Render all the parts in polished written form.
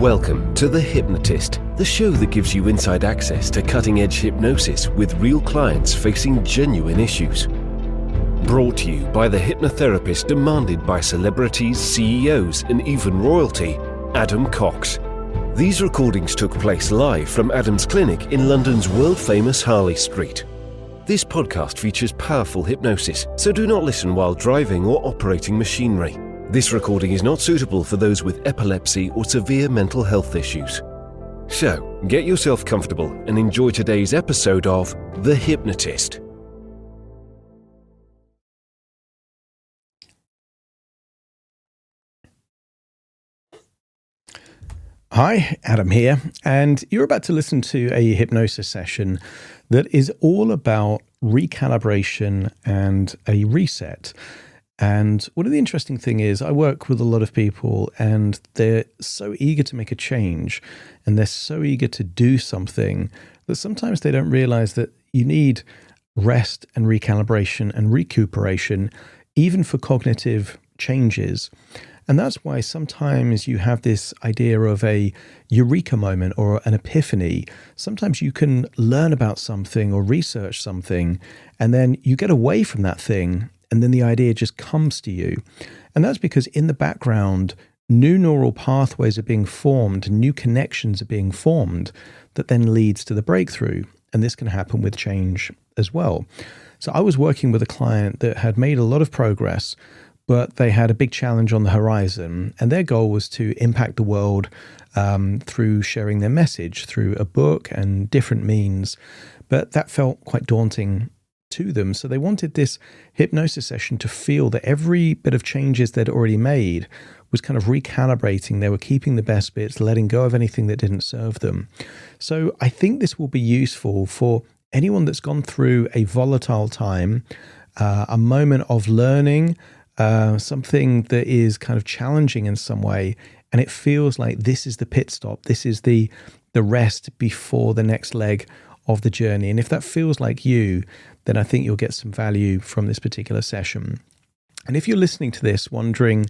Welcome to The Hypnotist, the show that gives you inside access to cutting-edge hypnosis with real clients facing genuine issues. Brought to you by the hypnotherapist demanded by celebrities, CEOs, and even royalty, Adam Cox. These recordings took place live from Adam's clinic in London's world-famous Harley Street. This podcast features powerful hypnosis, so do not listen while driving or operating machinery. This recording is not suitable for those with epilepsy or severe mental health issues. So, get yourself comfortable and enjoy today's episode of The Hypnotist. Hi, Adam here, and you're about to listen to a hypnosis session that is all about recalibration and a reset. And one of the interesting things is I work with a lot of people and they're so eager to make a change and they're so eager to do something that sometimes they don't realize that you need rest and recalibration and recuperation, even for cognitive changes. And that's why sometimes you have this idea of a eureka moment or an epiphany. Sometimes you can learn about something or research something, and then you get away from that thing, and then the idea just comes to you. And that's because in the background, new neural pathways are being formed, new connections are being formed that then leads to the breakthrough. And this can happen with change as well. So I was working with a client that had made a lot of progress, but they had a big challenge on the horizon, and their goal was to impact the world through sharing their message through a book and different means. But that felt quite daunting to them. So they wanted this hypnosis session to feel that every bit of changes they'd already made was kind of recalibrating. They were keeping the best bits, letting go of anything that didn't serve them. So I think this will be useful for anyone that's gone through a volatile time, a moment of learning, something that is kind of challenging in some way, and it feels like this is the pit stop, this is the rest before the next leg of the journey. And if that feels like you, then I think you'll get some value from this particular session. And if you're listening to this wondering,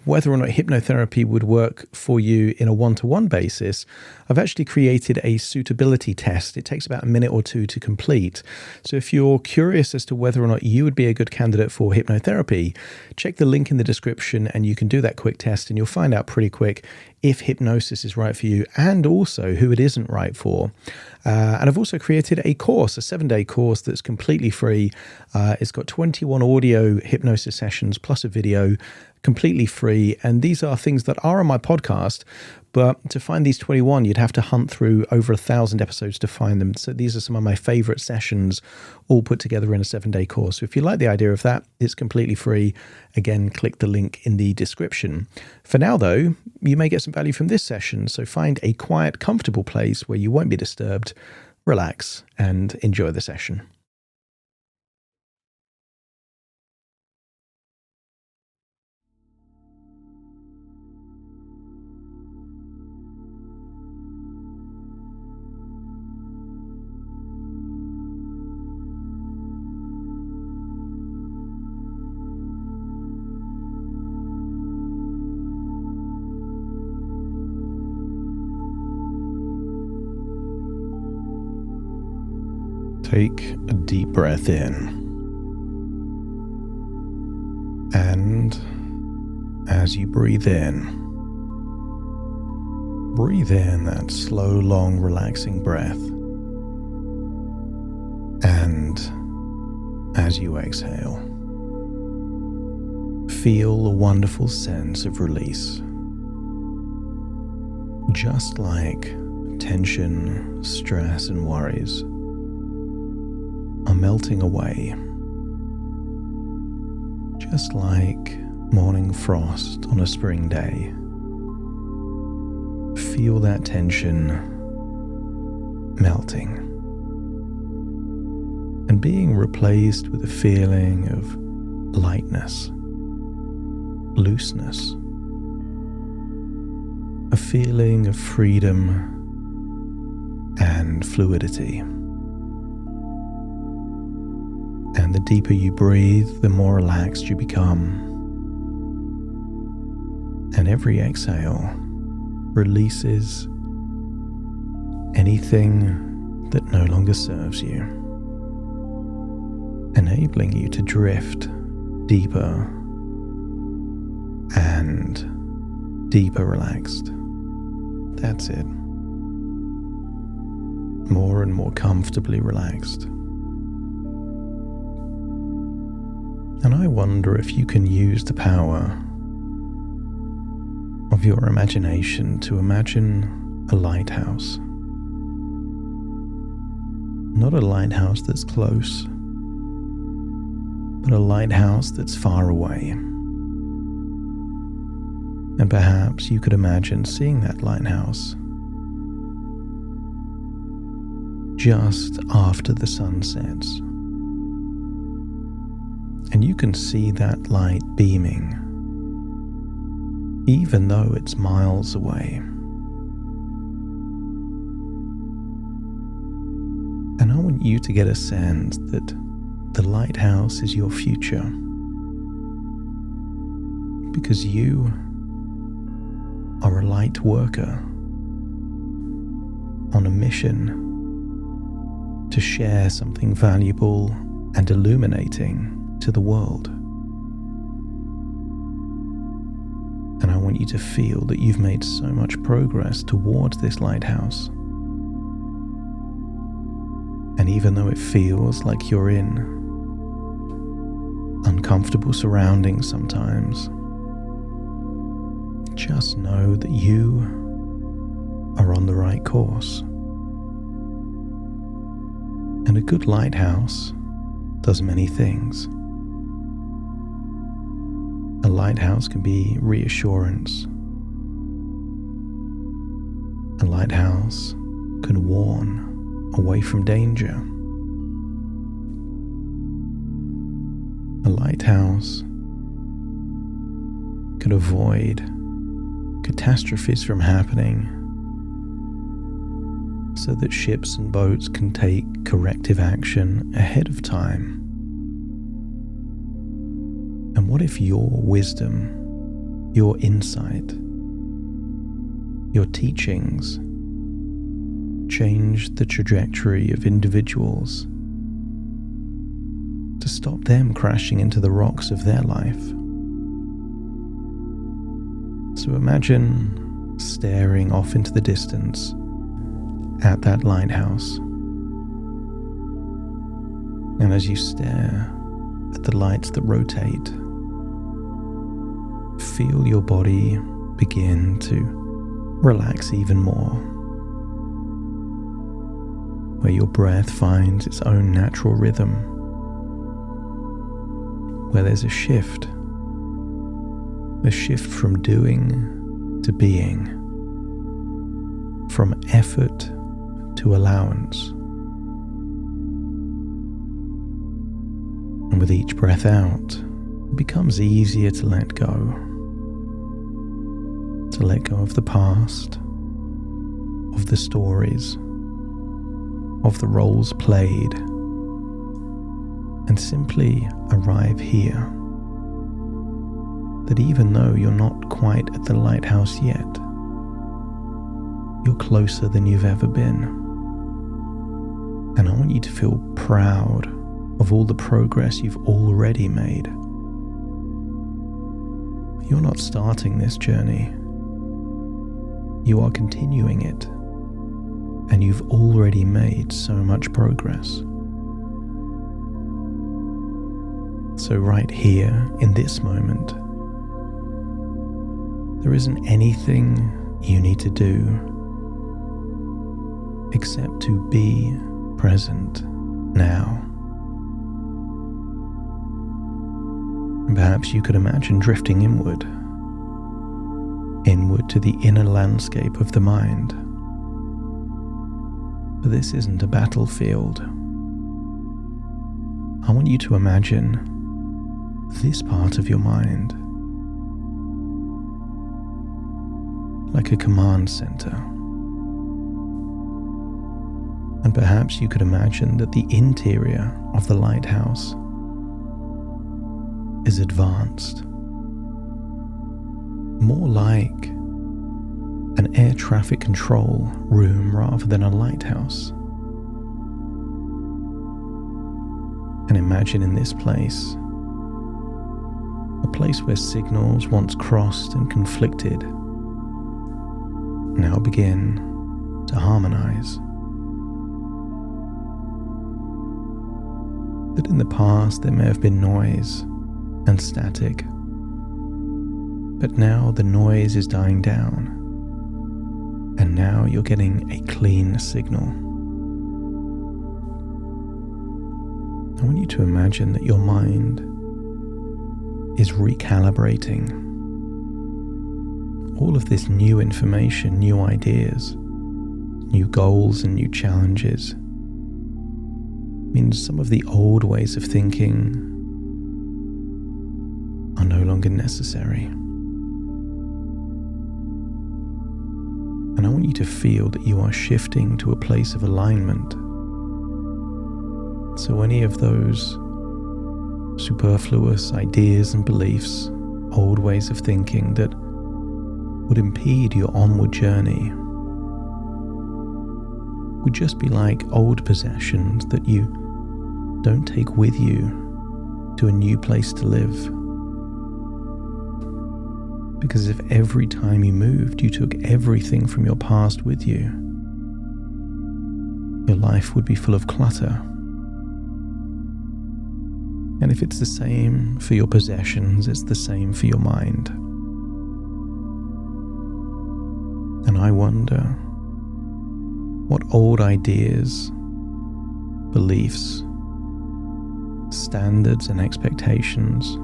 whether or not hypnotherapy would work for you in a one-to-one basis, I've actually created a suitability test. It takes about a minute or two to complete. So if you're curious as to whether or not you would be a good candidate for hypnotherapy, check the link in the description and you can do that quick test and you'll find out pretty quick if hypnosis is right for you and also who it isn't right for. And I've also created a course, a 7-day course that's completely free. It's got 21 audio hypnosis sessions plus a video, completely free. And these are things that are on my podcast, but to find these 21, you'd have to hunt through over 1,000 episodes to find them. So these are some of my favorite sessions all put together in a 7-day course. So if you like the idea of that, it's completely free. Again, click the link in the description. For now, though, you may get some value from this session. So find a quiet, comfortable place where you won't be disturbed, relax, and enjoy the session. Take a deep breath in, and as you breathe in that slow, long, relaxing breath, and as you exhale, feel a wonderful sense of release, just like tension, stress, and worries are melting away, just like morning frost on a spring day. Feel that tension melting and being replaced with a feeling of lightness, looseness, a feeling of freedom and fluidity. And the deeper you breathe, the more relaxed you become. And every exhale releases anything that no longer serves you, enabling you to drift deeper and deeper relaxed. That's it. More and more comfortably relaxed. And I wonder if you can use the power of your imagination to imagine a lighthouse. Not a lighthouse that's close, but a lighthouse that's far away. And perhaps you could imagine seeing that lighthouse just after the sun sets. And you can see that light beaming, even though it's miles away. And I want you to get a sense that the lighthouse is your future, because you are a light worker on a mission to share something valuable and illuminating to the world. And I want you to feel that you've made so much progress towards this lighthouse. And even though it feels like you're in uncomfortable surroundings sometimes, just know that you are on the right course. And a good lighthouse does many things. A lighthouse can be reassurance. A lighthouse can warn away from danger. A lighthouse can avoid catastrophes from happening so that ships and boats can take corrective action ahead of time. And what if your wisdom, your insight, your teachings change the trajectory of individuals to stop them crashing into the rocks of their life? So imagine staring off into the distance at that lighthouse. And as you stare at the lights that rotate, feel your body begin to relax even more, where your breath finds its own natural rhythm, where there's a shift from doing to being, from effort to allowance. And with each breath out, it becomes easier to let go. To let go of the past, of the stories, of the roles played, and simply arrive here. That even though you're not quite at the lighthouse yet, you're closer than you've ever been. And I want you to feel proud of all the progress you've already made. You're not starting this journey. You are continuing it. And you've already made so much progress. So right here, in this moment, there isn't anything you need to do except to be present now. And perhaps you could imagine drifting inward to the inner landscape of the mind. But this isn't a battlefield. I want you to imagine this part of your mind like a command center. And perhaps you could imagine that the interior of the lighthouse is advanced, more like an air traffic control room rather than a lighthouse. And imagine in this place, a place where signals once crossed and conflicted now begin to harmonize. That in the past there may have been noise and static, but now the noise is dying down, and now you're getting a clean signal. I want you to imagine that your mind is recalibrating. All of this new information, new ideas, new goals and new challenges means some of the old ways of thinking are no longer necessary. And I want you to feel that you are shifting to a place of alignment. So any of those superfluous ideas and beliefs, old ways of thinking that would impede your onward journey would just be like old possessions that you don't take with you to a new place to live. Because if every time you moved you took everything from your past with you, your life would be full of clutter. And if it's the same for your possessions, it's the same for your mind. And I wonder what old ideas, beliefs, standards and expectations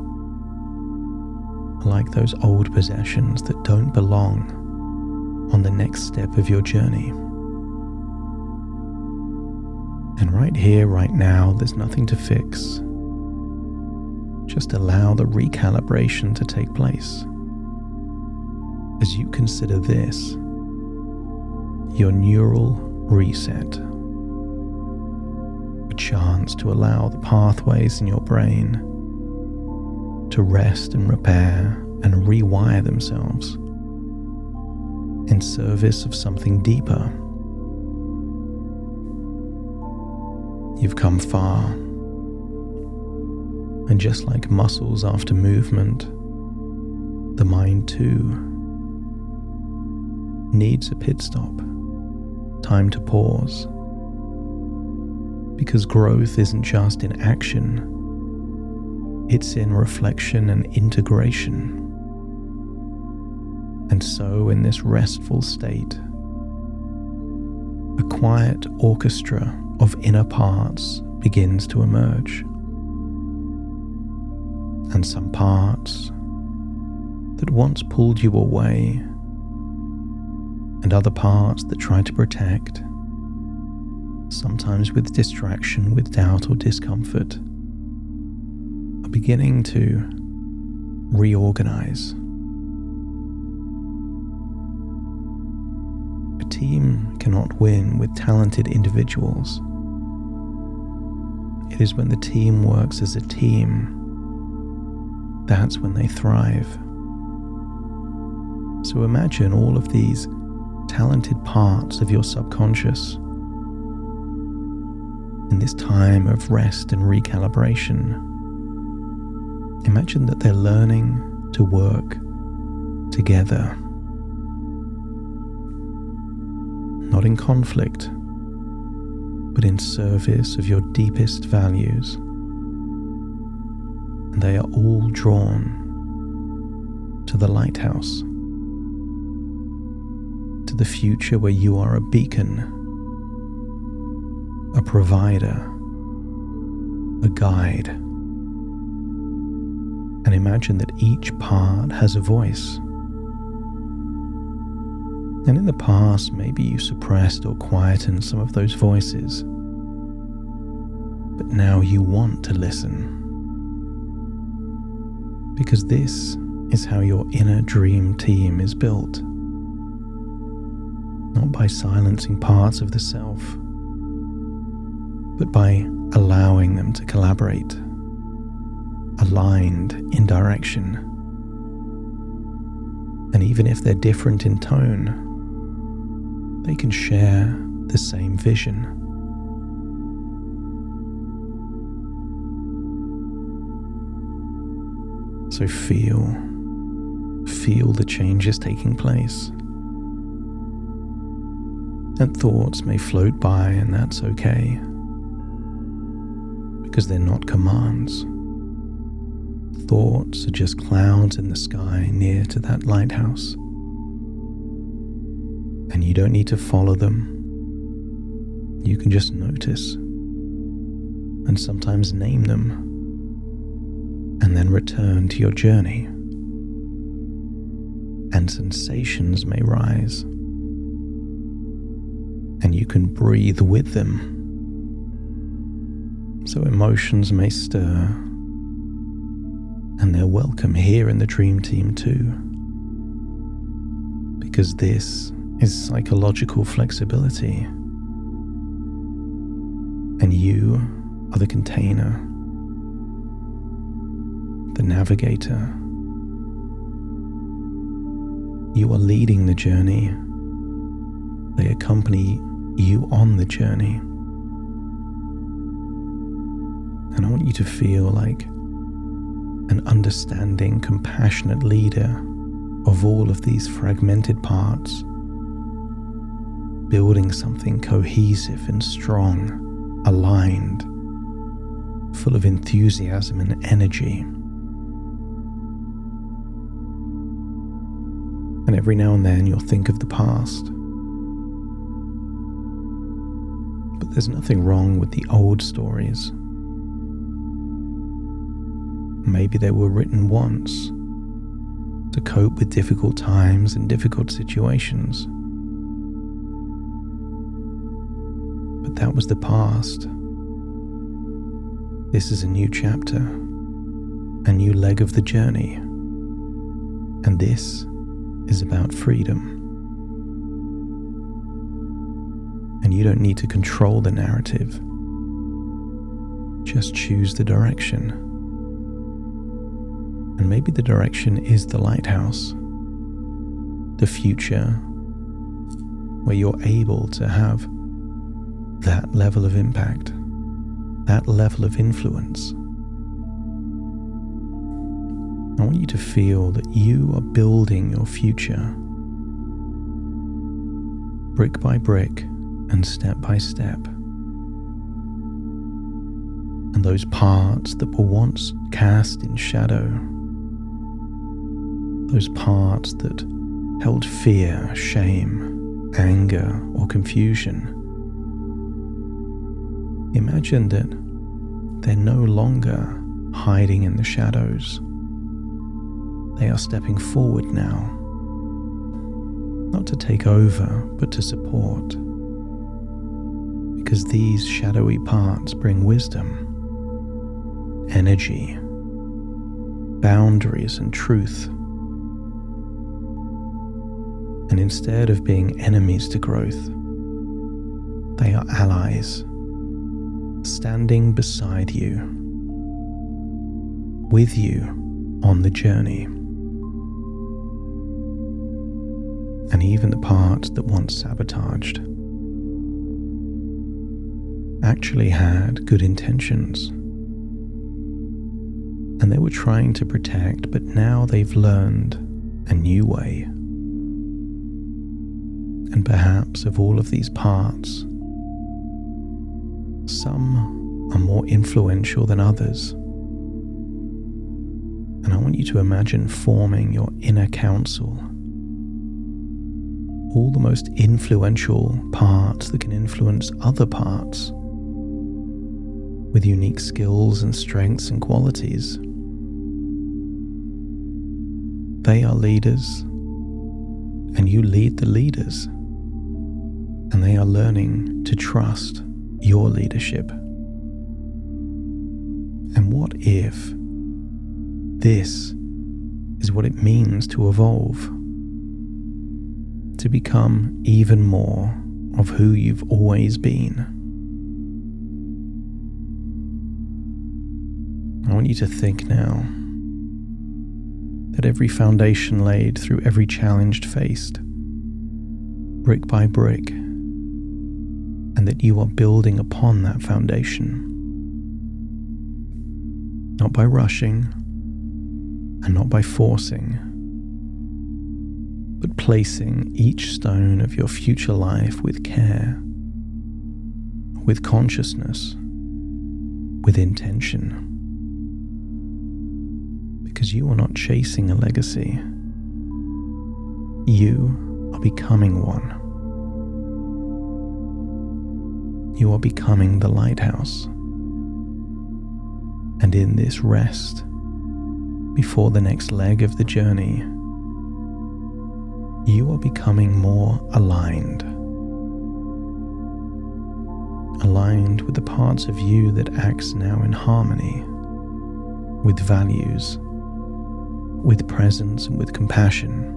are like those old possessions that don't belong on the next step of your journey. And right here, right now, there's nothing to fix. Just allow the recalibration to take place. As you consider this your neural reset, a chance to allow the pathways in your brain to rest and repair and rewire themselves in service of something deeper. You've come far, and just like muscles after movement, the mind too needs a pit stop, time to pause, because growth isn't just in action, it's in reflection and integration. And so in this restful state, a quiet orchestra of inner parts begins to emerge. And some parts that once pulled you away, and other parts that try to protect, sometimes with distraction, with doubt or discomfort, are beginning to reorganize. A team cannot win with talented individuals. It is when the team works as a team, that's when they thrive. So imagine all of these talented parts of your subconscious in this time of rest and recalibration. Imagine that they're learning to work together, not in conflict, but in service of your deepest values. And they are all drawn to the lighthouse, to the future where you are a beacon, a provider, a guide. And imagine that each part has a voice. And in the past, maybe you suppressed or quietened some of those voices, but now you want to listen. Because this is how your inner dream team is built. Not by silencing parts of the self, but by allowing them to collaborate, aligned in direction. And even if they're different in tone, they can share the same vision. So feel the changes taking place. And thoughts may float by, and that's okay, because they're not commands. Thoughts are just clouds in the sky near to that lighthouse. And you don't need to follow them. You can just notice and sometimes name them, and then return to your journey. And sensations may rise, and you can breathe with them. So emotions may stir, and they're welcome here in the Dream Team too, because this is psychological flexibility, and you are the container, the navigator. You are leading the journey. They accompany you on the journey. And I want you to feel like an understanding, compassionate leader of all of these fragmented parts, building something cohesive and strong, aligned, full of enthusiasm and energy. And every now and then you'll think of the past. But there's nothing wrong with the old stories. Maybe they were written once to cope with difficult times and difficult situations. But that was the past. This is a new chapter, a new leg of the journey. And this is about freedom. And you don't need to control the narrative. Just choose the direction. And maybe the direction is the lighthouse, the future, where you're able to have that level of impact, that level of influence. I want you to feel that you are building your future, brick by brick and step by step. And those parts that were once cast in shadow, those parts that held fear, shame, anger, or confusion, imagine that they're no longer hiding in the shadows. They are stepping forward now, not to take over, but to support. Because these shadowy parts bring wisdom, energy, boundaries, and truth. And instead of being enemies to growth, they are allies, standing beside you, with you on the journey. And even the parts that once sabotaged actually had good intentions. And they were trying to protect, but now they've learned a new way. And perhaps of all of these parts, some are more influential than others. And I want you to imagine forming your inner council. All the most influential parts that can influence other parts with unique skills and strengths and qualities. They are leaders, and you lead the leaders, and they are learning to trust your leadership. And what if this is what it means to evolve? To become even more of who you've always been. I want you to think now that every foundation laid through every challenge faced brick by brick, and that you are building upon that foundation. Not by rushing and not by forcing, but placing each stone of your future life with care, with consciousness, with intention. Because you are not chasing a legacy. You are becoming one. You are becoming the lighthouse. And in this rest, before the next leg of the journey, you are becoming more aligned. Aligned with the parts of you that acts now in harmony, with values, with presence and with compassion.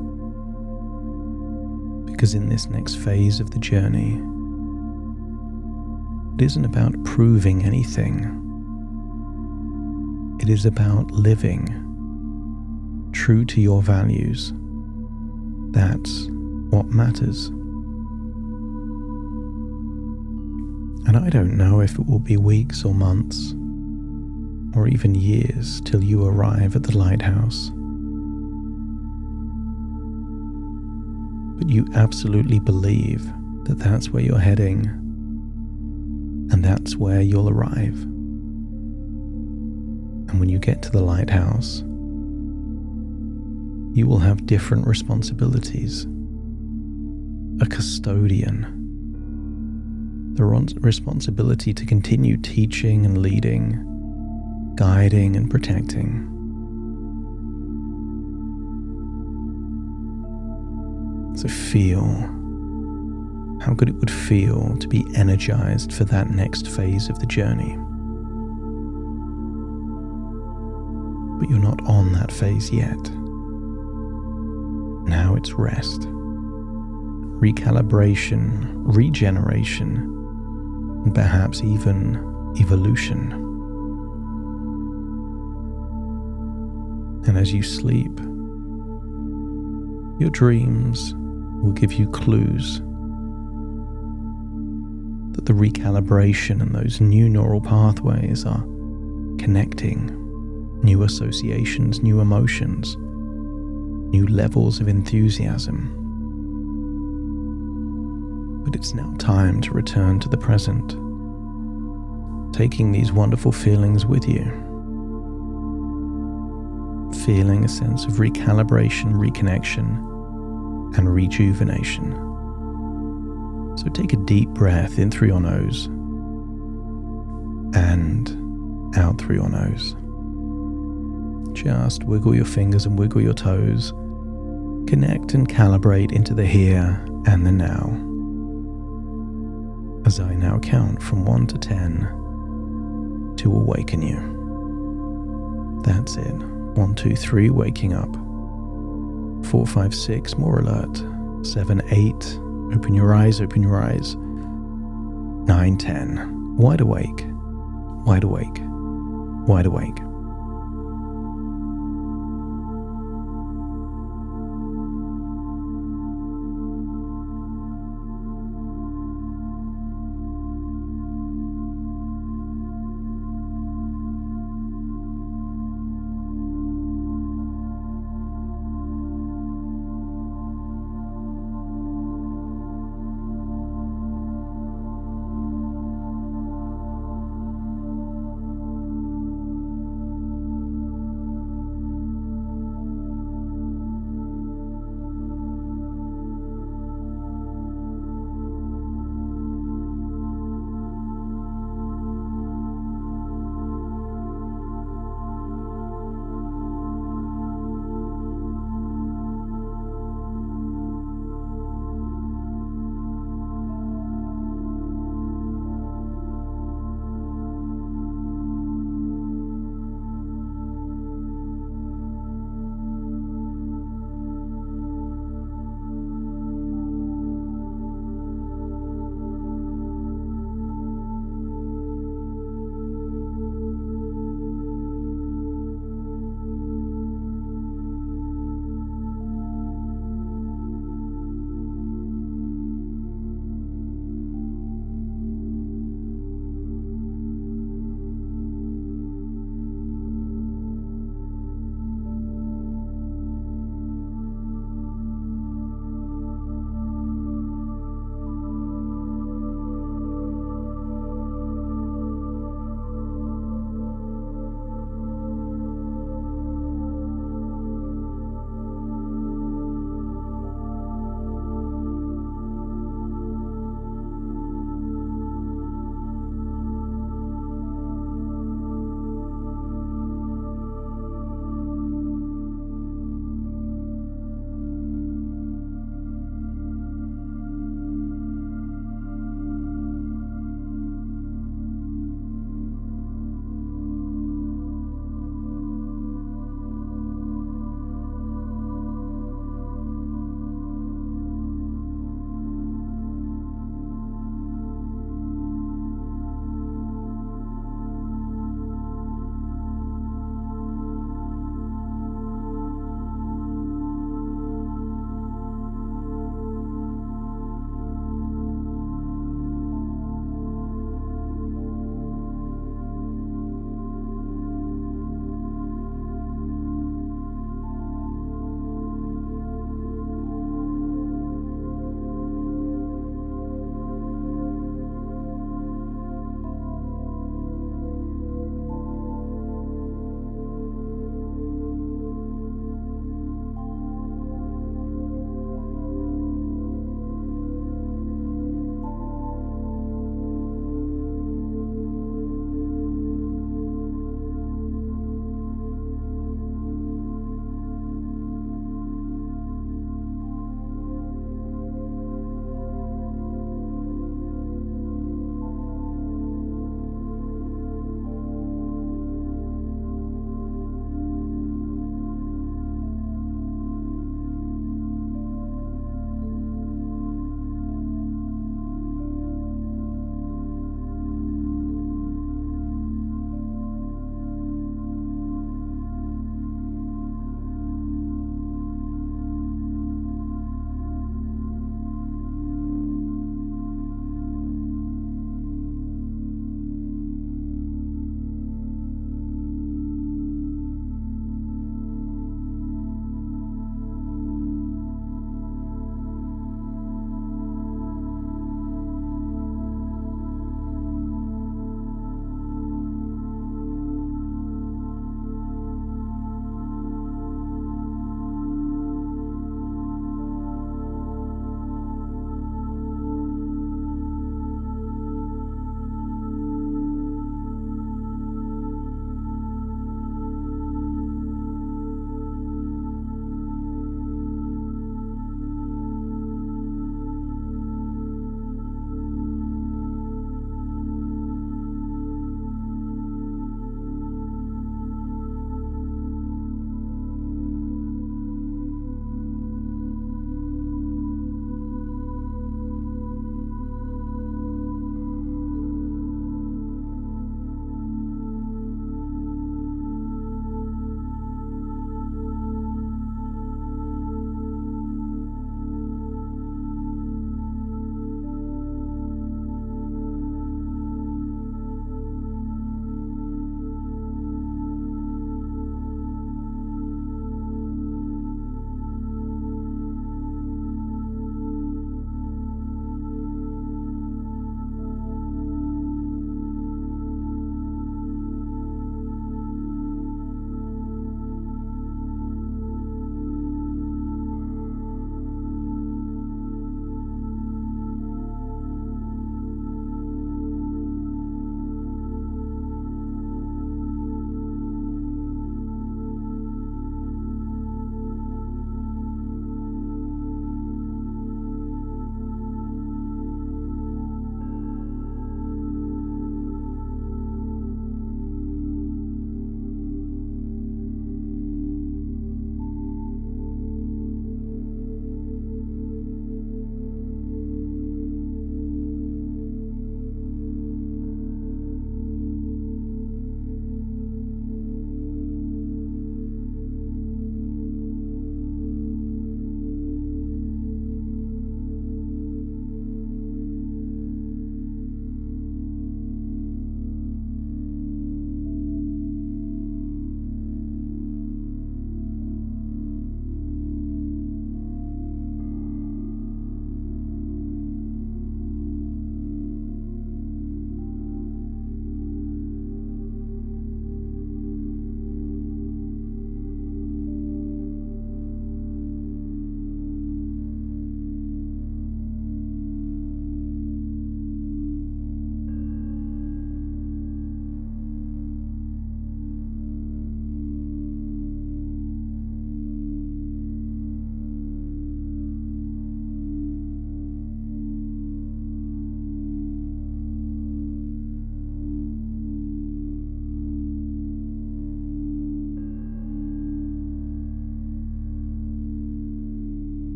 Because in this next phase of the journey, it isn't about proving anything. It is about living true to your values. That's what matters. And I don't know if it will be weeks or months, or even years till you arrive at the lighthouse. But you absolutely believe that that's where you're heading, and that's where you'll arrive. And when you get to the lighthouse, you will have different responsibilities. A custodian, the responsibility to continue teaching and leading, guiding and protecting. So feel how good it would feel to be energized for that next phase of the journey. But you're not on that phase yet. Now it's rest, recalibration, regeneration, and perhaps even evolution. And as you sleep, your dreams will give you clues that the recalibration and those new neural pathways are connecting new associations, new emotions, new levels of enthusiasm. But it's now time to return to the present, taking these wonderful feelings with you, feeling a sense of recalibration, reconnection, and rejuvenation. So take a deep breath in through your nose and out through your nose. Just wiggle your fingers and wiggle your toes. Connect and calibrate into the here and the now. As I now count from 1 to 10 to awaken you. That's it. 1, 2, 3, waking up. 4, 5, 6, more alert. 7, 8, open your eyes, open your eyes. 9, 10, wide awake, wide awake, wide awake.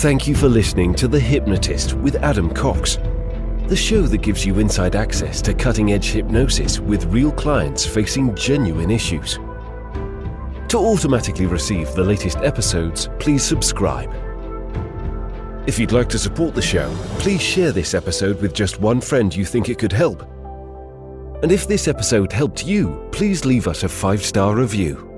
Thank you for listening to The Hypnotist with Adam Cox, the show that gives you inside access to cutting-edge hypnosis with real clients facing genuine issues. To automatically receive the latest episodes, please subscribe. If you'd like to support the show, please share this episode with just one friend you think it could help. And if this episode helped you, please leave us a 5-star review.